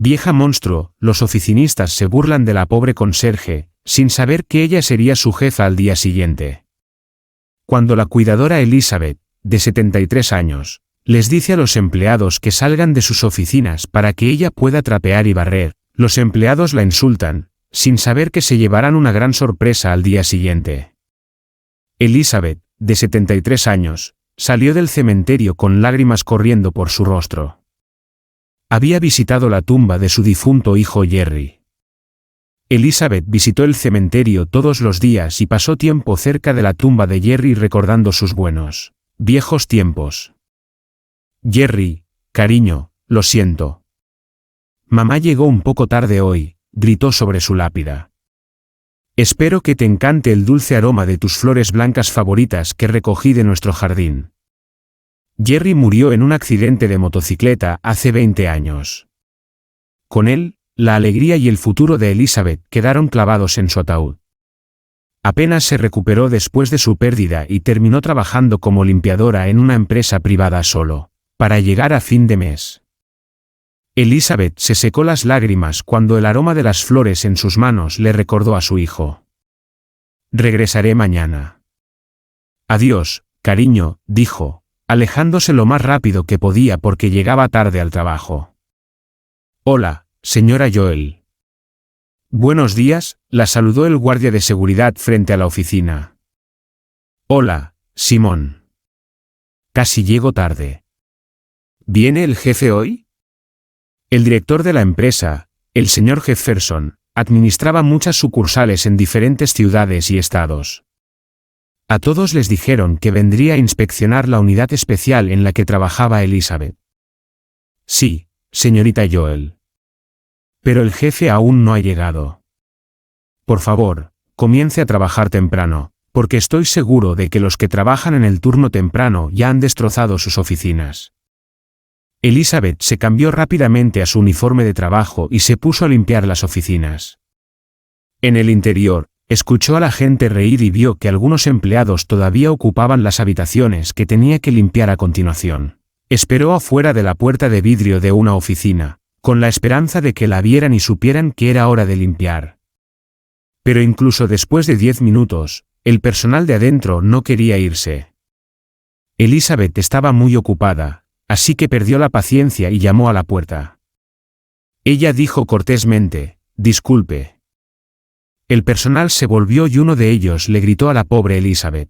Vieja monstruo, los oficinistas se burlan de la pobre conserje, sin saber que ella sería su jefa al día siguiente. Cuando la cuidadora Elizabeth, de 73 años, les dice a los empleados que salgan de sus oficinas para que ella pueda trapear y barrer, los empleados la insultan, sin saber que se llevarán una gran sorpresa al día siguiente. Elizabeth, de 73 años, salió del cementerio con lágrimas corriendo por su rostro. Había visitado la tumba de su difunto hijo Jerry. Elizabeth visitó el cementerio todos los días y pasó tiempo cerca de la tumba de Jerry recordando sus buenos, viejos tiempos. Jerry, cariño, lo siento. Mamá llegó un poco tarde hoy, gritó sobre su lápida. Espero que te encante el dulce aroma de tus flores blancas favoritas que recogí de nuestro jardín. Jerry murió en un accidente de motocicleta hace 20 años. Con él, la alegría y el futuro de Elizabeth quedaron clavados en su ataúd. Apenas se recuperó después de su pérdida y terminó trabajando como limpiadora en una empresa privada solo, para llegar a fin de mes. Elizabeth se secó las lágrimas cuando el aroma de las flores en sus manos le recordó a su hijo. Regresaré mañana. Adiós, cariño, dijo, alejándose lo más rápido que podía porque llegaba tarde al trabajo. Hola, señora Joel. Buenos días, la saludó el guardia de seguridad frente a la oficina. Hola, Simón. Casi llego tarde. ¿Viene el jefe hoy? El director de la empresa, el señor Jefferson, administraba muchas sucursales en diferentes ciudades y estados. A todos les dijeron que vendría a inspeccionar la unidad especial en la que trabajaba Elizabeth. Sí, señorita Joel. Pero el jefe aún no ha llegado. Por favor, comience a trabajar temprano, porque estoy seguro de que los que trabajan en el turno temprano ya han destrozado sus oficinas. Elizabeth se cambió rápidamente a su uniforme de trabajo y se puso a limpiar las oficinas. En el interior, escuchó a la gente reír y vio que algunos empleados todavía ocupaban las habitaciones que tenía que limpiar a continuación. Esperó afuera de la puerta de vidrio de una oficina, con la esperanza de que la vieran y supieran que era hora de limpiar. Pero incluso después de 10 minutos, el personal de adentro no quería irse. Elizabeth estaba muy ocupada, así que perdió la paciencia y llamó a la puerta. Ella dijo cortésmente, disculpe. El personal se volvió y uno de ellos le gritó a la pobre Elizabeth.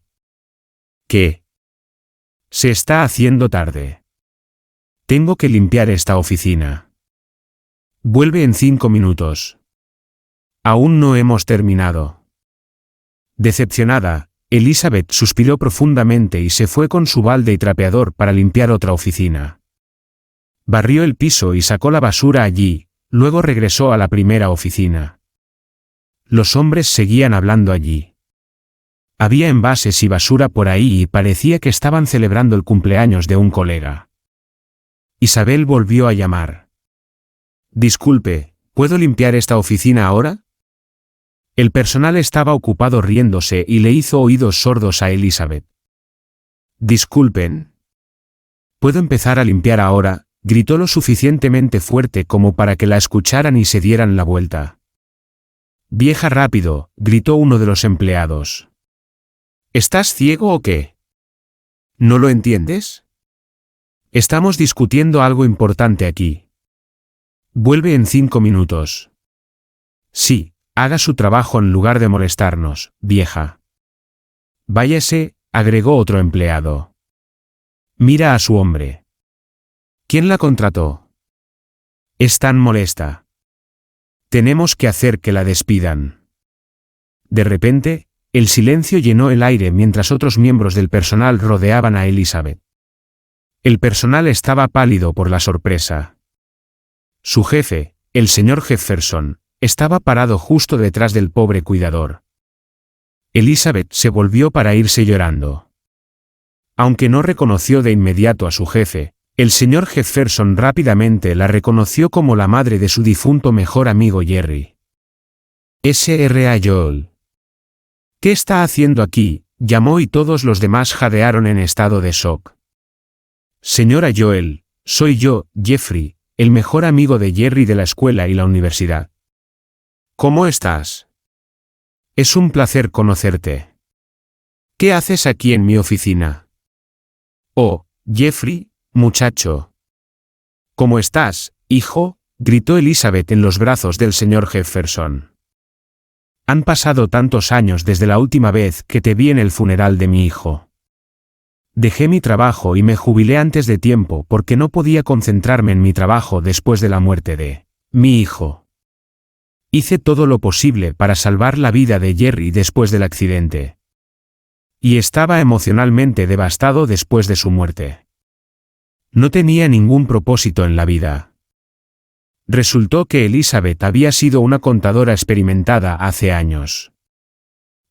¿Qué? Se está haciendo tarde. Tengo que limpiar esta oficina. Vuelve en 5 minutos. Aún no hemos terminado. Decepcionada, Elizabeth suspiró profundamente y se fue con su balde y trapeador para limpiar otra oficina. Barrió el piso y sacó la basura allí, luego regresó a la primera oficina. Los hombres seguían hablando allí. Había envases y basura por ahí y parecía que estaban celebrando el cumpleaños de un colega. Isabel volvió a llamar. Disculpe, ¿puedo limpiar esta oficina ahora? El personal estaba ocupado riéndose y le hizo oídos sordos a Elizabeth. Disculpen. ¿Puedo empezar a limpiar ahora? Gritó lo suficientemente fuerte como para que la escucharan y se dieran la vuelta. Vieja rápido, gritó uno de los empleados. ¿Estás ciego o qué? ¿No lo entiendes? Estamos discutiendo algo importante aquí. Vuelve en 5 minutos. Sí, haga su trabajo en lugar de molestarnos, vieja. Váyase, agregó otro empleado. Mira a su hombre. ¿Quién la contrató? Es tan molesta. Tenemos que hacer que la despidan. De repente, el silencio llenó el aire mientras otros miembros del personal rodeaban a Elizabeth. El personal estaba pálido por la sorpresa. Su jefe, el señor Jefferson, estaba parado justo detrás del pobre cuidador. Elizabeth se volvió para irse llorando. Aunque no reconoció de inmediato a su jefe, el señor Jefferson rápidamente la reconoció como la madre de su difunto mejor amigo Jerry. Sra. Joel. ¿Qué está haciendo aquí? Llamó y todos los demás jadearon en estado de shock. Señora Joel, soy yo, Jeffrey, el mejor amigo de Jerry de la escuela y la universidad. ¿Cómo estás? Es un placer conocerte. ¿Qué haces aquí en mi oficina? Oh, Jeffrey, muchacho. ¿Cómo estás, hijo?, gritó Elizabeth en los brazos del señor Jefferson. Han pasado tantos años desde la última vez que te vi en el funeral de mi hijo. Dejé mi trabajo y me jubilé antes de tiempo porque no podía concentrarme en mi trabajo después de la muerte de mi hijo. Hice todo lo posible para salvar la vida de Jerry después del accidente. Y estaba emocionalmente devastado después de su muerte. No tenía ningún propósito en la vida. Resultó que Elizabeth había sido una contadora experimentada hace años.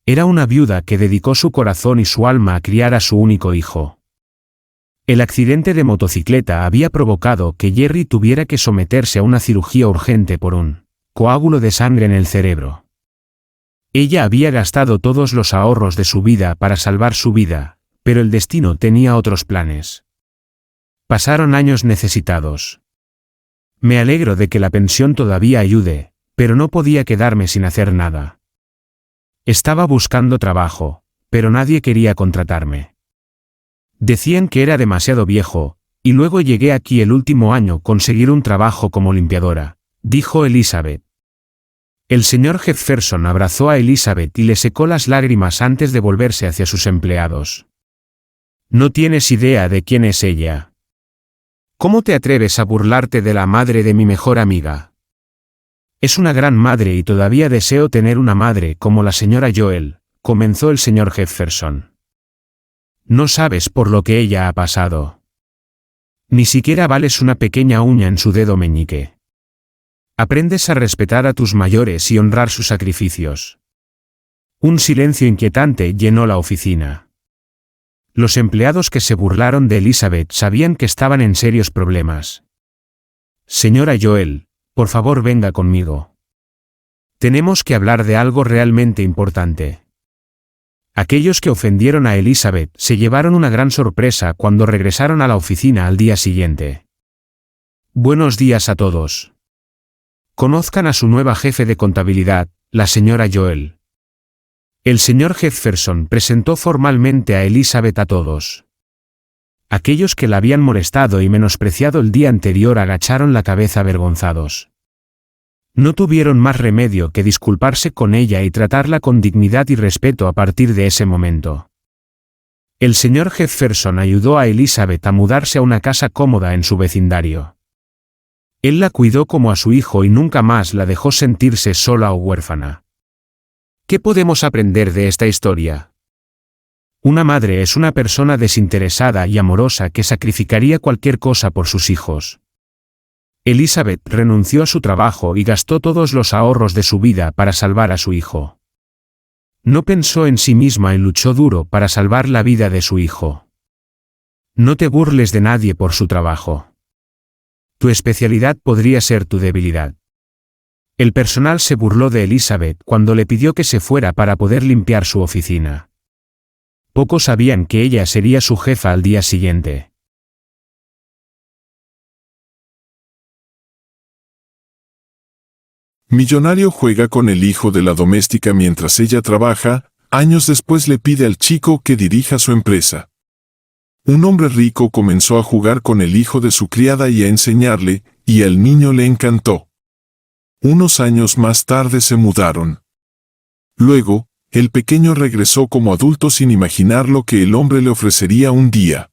Era una viuda que dedicó su corazón y su alma a criar a su único hijo. El accidente de motocicleta había provocado que Jerry tuviera que someterse a una cirugía urgente por un coágulo de sangre en el cerebro. Ella había gastado todos los ahorros de su vida para salvar su vida, pero el destino tenía otros planes. Pasaron años necesitados. Me alegro de que la pensión todavía ayude, pero no podía quedarme sin hacer nada. Estaba buscando trabajo, pero nadie quería contratarme. Decían que era demasiado viejo, y luego llegué aquí el último año conseguir un trabajo como limpiadora, dijo Elizabeth. El señor Jefferson abrazó a Elizabeth y le secó las lágrimas antes de volverse hacia sus empleados. No tienes idea de quién es ella. ¿Cómo te atreves a burlarte de la madre de mi mejor amiga? Es una gran madre y todavía deseo tener una madre como la señora Joel, comenzó el señor Jefferson. No sabes por lo que ella ha pasado. Ni siquiera vales una pequeña uña en su dedo meñique. Aprendes a respetar a tus mayores y honrar sus sacrificios. Un silencio inquietante llenó la oficina. Los empleados que se burlaron de Elizabeth sabían que estaban en serios problemas. Señora Joel, por favor venga conmigo. Tenemos que hablar de algo realmente importante. Aquellos que ofendieron a Elizabeth se llevaron una gran sorpresa cuando regresaron a la oficina al día siguiente. Buenos días a todos. Conozcan a su nueva jefe de contabilidad, la señora Joel. El señor Jefferson presentó formalmente a Elizabeth a todos. Aquellos que la habían molestado y menospreciado el día anterior agacharon la cabeza avergonzados. No tuvieron más remedio que disculparse con ella y tratarla con dignidad y respeto a partir de ese momento. El señor Jefferson ayudó a Elizabeth a mudarse a una casa cómoda en su vecindario. Él la cuidó como a su hijo y nunca más la dejó sentirse sola o huérfana. ¿Qué podemos aprender de esta historia? Una madre es una persona desinteresada y amorosa que sacrificaría cualquier cosa por sus hijos. Elizabeth renunció a su trabajo y gastó todos los ahorros de su vida para salvar a su hijo. No pensó en sí misma y luchó duro para salvar la vida de su hijo. No te burles de nadie por su trabajo. Tu especialidad podría ser tu debilidad. El personal se burló de Elizabeth cuando le pidió que se fuera para poder limpiar su oficina. Pocos sabían que ella sería su jefa al día siguiente. Millonario juega con el hijo de la doméstica mientras ella trabaja, años después le pide al chico que dirija su empresa. Un hombre rico comenzó a jugar con el hijo de su criada y a enseñarle, y al niño le encantó. Unos años más tarde se mudaron. Luego, el pequeño regresó como adulto sin imaginar lo que el hombre le ofrecería un día.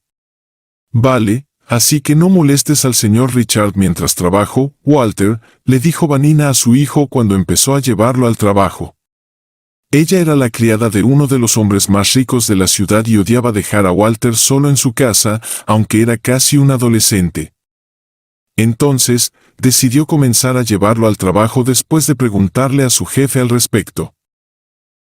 Vale, así que no molestes al señor Richard mientras trabajo, Walter, le dijo Vanina a su hijo cuando empezó a llevarlo al trabajo. Ella era la criada de uno de los hombres más ricos de la ciudad y odiaba dejar a Walter solo en su casa, aunque era casi un adolescente. Entonces, decidió comenzar a llevarlo al trabajo después de preguntarle a su jefe al respecto.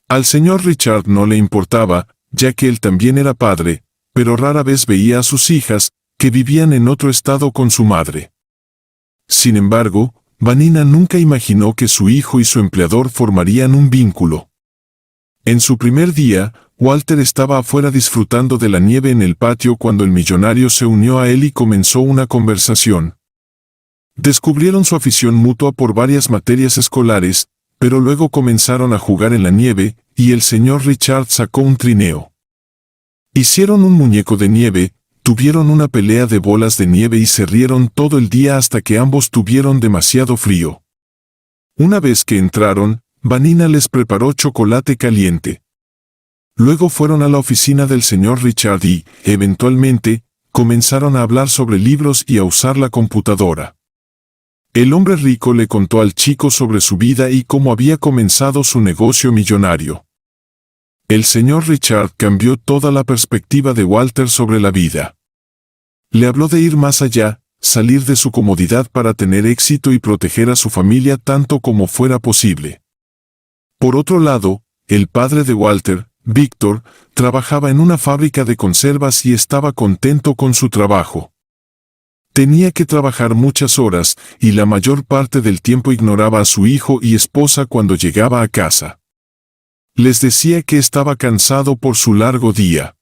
Al señor Richard no le importaba, ya que él también era padre, pero rara vez veía a sus hijas, que vivían en otro estado con su madre. Sin embargo, Vanina nunca imaginó que su hijo y su empleador formarían un vínculo. En su primer día, Walter estaba afuera disfrutando de la nieve en el patio cuando el millonario se unió a él y comenzó una conversación. Descubrieron su afición mutua por varias materias escolares, pero luego comenzaron a jugar en la nieve, y el señor Richard sacó un trineo. Hicieron un muñeco de nieve, tuvieron una pelea de bolas de nieve y se rieron todo el día hasta que ambos tuvieron demasiado frío. Una vez que entraron, Vanina les preparó chocolate caliente. Luego fueron a la oficina del señor Richard y, eventualmente, comenzaron a hablar sobre libros y a usar la computadora. El hombre rico le contó al chico sobre su vida y cómo había comenzado su negocio millonario. El señor Richard cambió toda la perspectiva de Walter sobre la vida. Le habló de ir más allá, salir de su comodidad para tener éxito y proteger a su familia tanto como fuera posible. Por otro lado, el padre de Walter, Víctor, trabajaba en una fábrica de conservas y estaba contento con su trabajo. Tenía que trabajar muchas horas, y la mayor parte del tiempo ignoraba a su hijo y esposa cuando llegaba a casa. Les decía que estaba cansado por su largo día.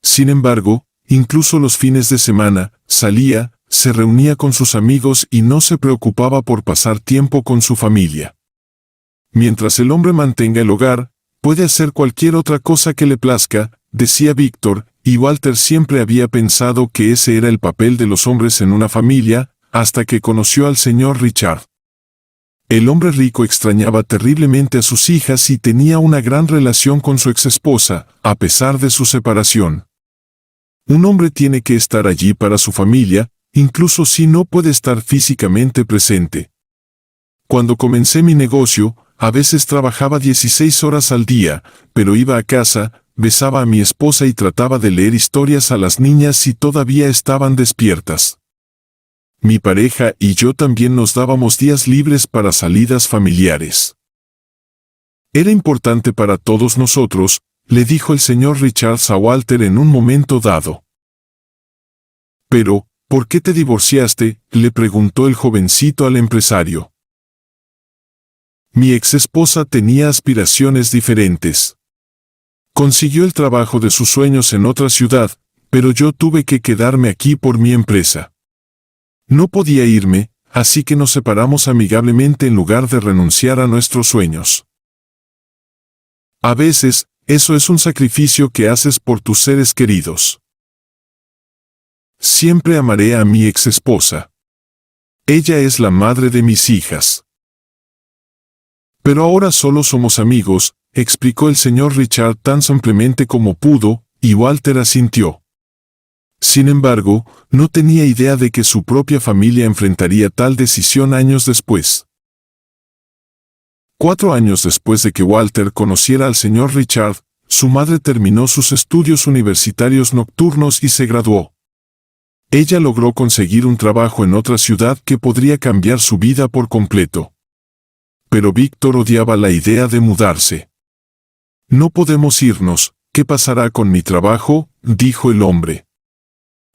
Sin embargo, incluso los fines de semana, salía, se reunía con sus amigos y no se preocupaba por pasar tiempo con su familia. Mientras el hombre mantenga el hogar, puede hacer cualquier otra cosa que le plazca, decía Víctor, y Walter siempre había pensado que ese era el papel de los hombres en una familia, hasta que conoció al señor Richard. El hombre rico extrañaba terriblemente a sus hijas y tenía una gran relación con su exesposa, a pesar de su separación. Un hombre tiene que estar allí para su familia, incluso si no puede estar físicamente presente. Cuando comencé mi negocio, a veces trabajaba 16 horas al día, pero iba a casa, besaba a mi esposa y trataba de leer historias a las niñas si todavía estaban despiertas. Mi pareja y yo también nos dábamos días libres para salidas familiares. Era importante para todos nosotros, le dijo el señor Richards a Walter en un momento dado. Pero, ¿por qué te divorciaste?, le preguntó el jovencito al empresario. Mi exesposa tenía aspiraciones diferentes. Consiguió el trabajo de sus sueños en otra ciudad, pero yo tuve que quedarme aquí por mi empresa. No podía irme, así que nos separamos amigablemente en lugar de renunciar a nuestros sueños. A veces, eso es un sacrificio que haces por tus seres queridos. Siempre amaré a mi exesposa. Ella es la madre de mis hijas. Pero ahora solo somos amigos, explicó el señor Richard tan simplemente como pudo, y Walter asintió. Sin embargo, no tenía idea de que su propia familia enfrentaría tal decisión años después. 4 años después de que Walter conociera al señor Richard, su madre terminó sus estudios universitarios nocturnos y se graduó. Ella logró conseguir un trabajo en otra ciudad que podría cambiar su vida por completo. Pero Víctor odiaba la idea de mudarse. No podemos irnos, ¿qué pasará con mi trabajo?, dijo el hombre.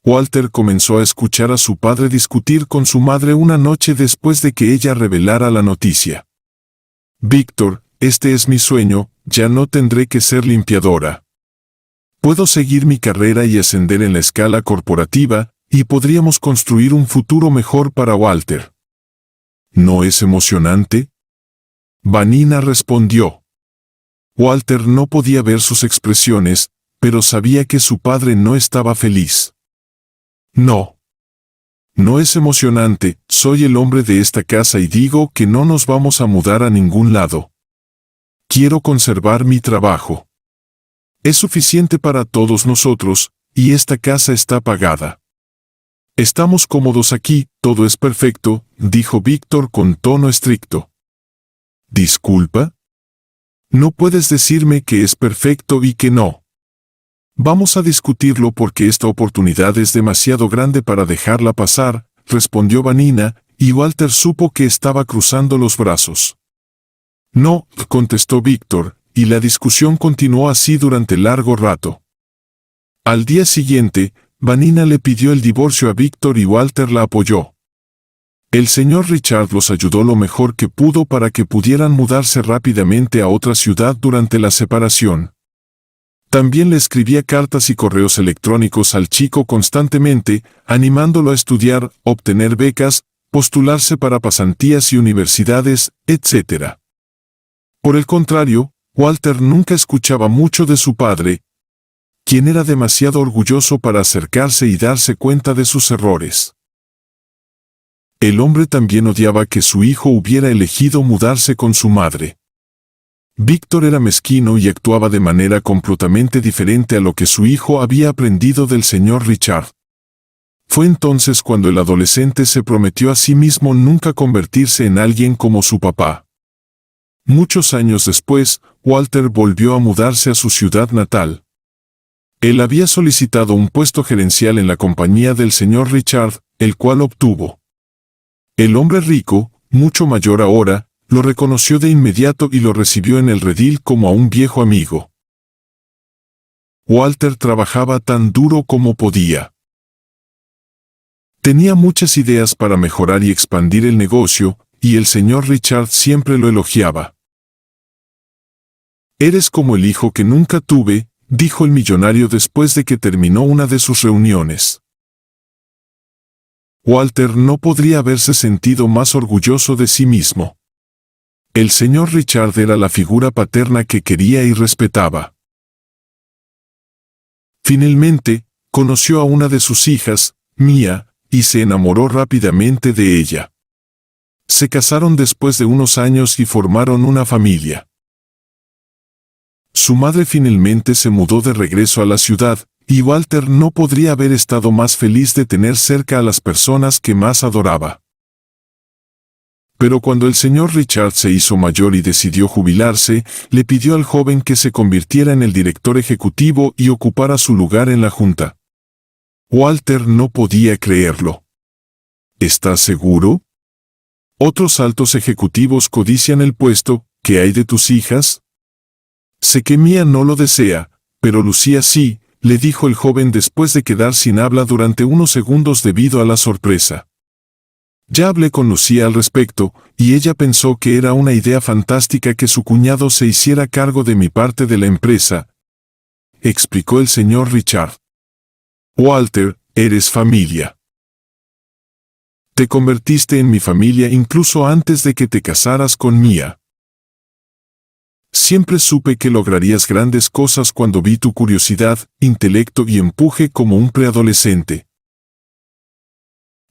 Walter comenzó a escuchar a su padre discutir con su madre una noche después de que ella revelara la noticia. Víctor, este es mi sueño, ya no tendré que ser limpiadora. Puedo seguir mi carrera y ascender en la escala corporativa, y podríamos construir un futuro mejor para Walter. ¿No es emocionante?, Vanina respondió. Walter no podía ver sus expresiones, pero sabía que su padre no estaba feliz. No. No es emocionante, soy el hombre de esta casa y digo que no nos vamos a mudar a ningún lado. Quiero conservar mi trabajo. Es suficiente para todos nosotros, y esta casa está pagada. Estamos cómodos aquí, todo es perfecto, dijo Víctor con tono estricto. ¿Disculpa? No puedes decirme que es perfecto y que no. Vamos a discutirlo porque esta oportunidad es demasiado grande para dejarla pasar, respondió Vanina, y Walter supo que estaba cruzando los brazos. No, contestó Víctor, y la discusión continuó así durante largo rato. Al día siguiente, Vanina le pidió el divorcio a Víctor y Walter la apoyó. El señor Richard los ayudó lo mejor que pudo para que pudieran mudarse rápidamente a otra ciudad durante la separación. También le escribía cartas y correos electrónicos al chico constantemente, animándolo a estudiar, obtener becas, postularse para pasantías y universidades, etc. Por el contrario, Walter nunca escuchaba mucho de su padre, quien era demasiado orgulloso para acercarse y darse cuenta de sus errores. El hombre también odiaba que su hijo hubiera elegido mudarse con su madre. Víctor era mezquino y actuaba de manera completamente diferente a lo que su hijo había aprendido del señor Richard. Fue entonces cuando el adolescente se prometió a sí mismo nunca convertirse en alguien como su papá. Muchos años después, Walter volvió a mudarse a su ciudad natal. Él había solicitado un puesto gerencial en la compañía del señor Richard, el cual obtuvo. El hombre rico, mucho mayor ahora, lo reconoció de inmediato y lo recibió en el redil como a un viejo amigo. Walter trabajaba tan duro como podía. Tenía muchas ideas para mejorar y expandir el negocio, y el señor Richard siempre lo elogiaba. «Eres como el hijo que nunca tuve», dijo el millonario después de que terminó una de sus reuniones. Walter no podría haberse sentido más orgulloso de sí mismo. El señor Richard era la figura paterna que quería y respetaba. Finalmente, conoció a una de sus hijas, Mia, y se enamoró rápidamente de ella. Se casaron después de unos años y formaron una familia. Su madre finalmente se mudó de regreso a la ciudad, y Walter no podría haber estado más feliz de tener cerca a las personas que más adoraba. Pero cuando el señor Richard se hizo mayor y decidió jubilarse, le pidió al joven que se convirtiera en el director ejecutivo y ocupara su lugar en la junta. Walter no podía creerlo. ¿Estás seguro? Otros altos ejecutivos codician el puesto. ¿Qué hay de tus hijas? Sé que Mia no lo desea, pero Lucía sí, le dijo el joven después de quedar sin habla durante unos segundos debido a la sorpresa. Ya hablé con Lucía al respecto, y ella pensó que era una idea fantástica que su cuñado se hiciera cargo de mi parte de la empresa, explicó el señor Richard. Walter, eres familia. Te convertiste en mi familia incluso antes de que te casaras con Mia. Siempre supe que lograrías grandes cosas cuando vi tu curiosidad, intelecto y empuje como un preadolescente.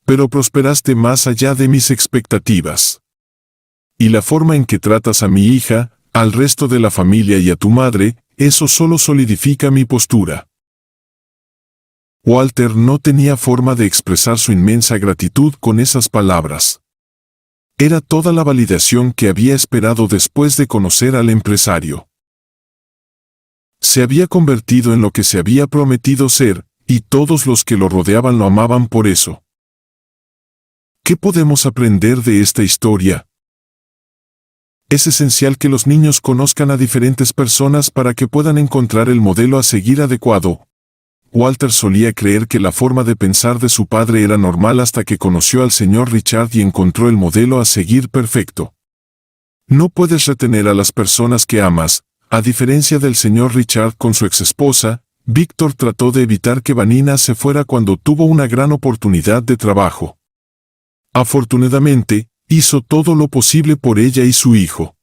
Pero prosperaste más allá de mis expectativas. Y la forma en que tratas a mi hija, al resto de la familia y a tu madre, eso solo solidifica mi postura. Walter no tenía forma de expresar su inmensa gratitud con esas palabras. Era toda la validación que había esperado después de conocer al empresario. Se había convertido en lo que se había prometido ser, y todos los que lo rodeaban lo amaban por eso. ¿Qué podemos aprender de esta historia? Es esencial que los niños conozcan a diferentes personas para que puedan encontrar el modelo a seguir adecuado. Walter solía creer que la forma de pensar de su padre era normal hasta que conoció al señor Richard y encontró el modelo a seguir perfecto. No puedes retener a las personas que amas. A diferencia del señor Richard con su exesposa, Víctor trató de evitar que Vanina se fuera cuando tuvo una gran oportunidad de trabajo. Afortunadamente, hizo todo lo posible por ella y su hijo.